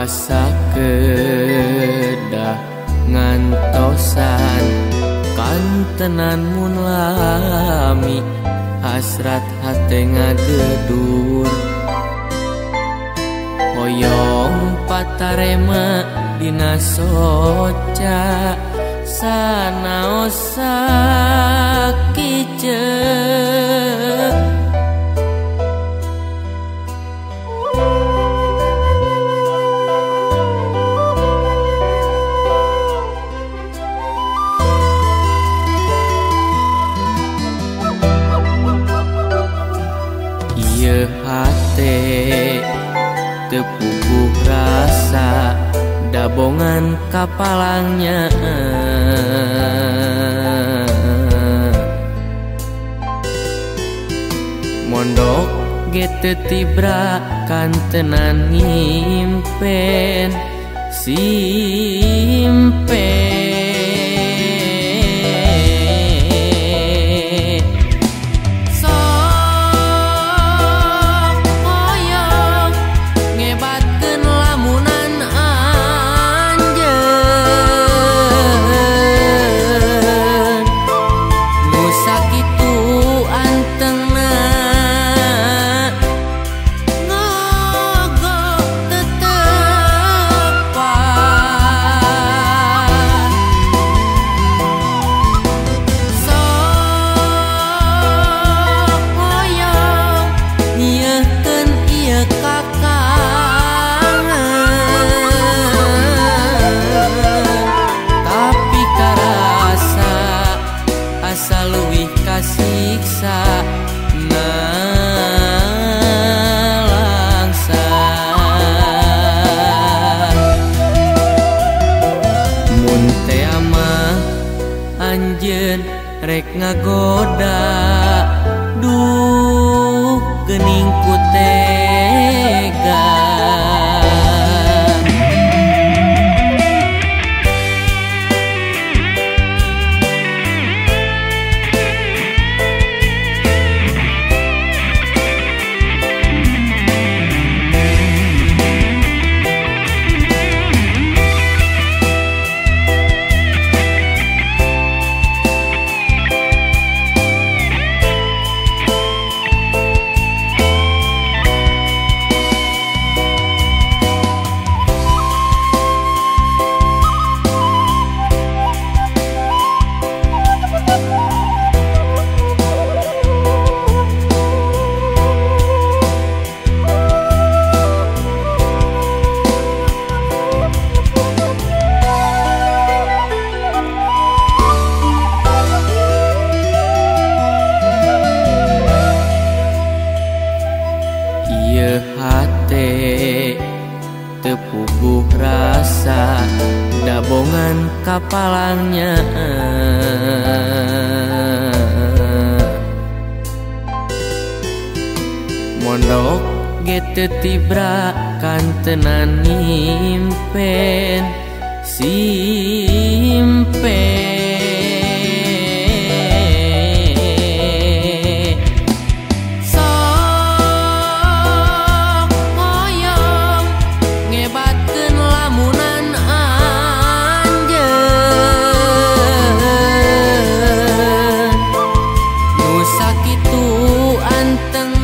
asa kedah ngantosan kantenan mun lami hasrat hate ngagedur hoyong patarema dina soca sanaos sakiceuk ieu hate teu puguh rasa dabongan kapalangnya mondok ge teu tibra kantenan nyimpen simpen siksa ngalangsa mun teh mah anjeun rek ngagoda duh geuning ku tega ieu hate teu puguh rasa dabongan kapalangnya mondok ge teu tibra kantenan nyimpen simpen teng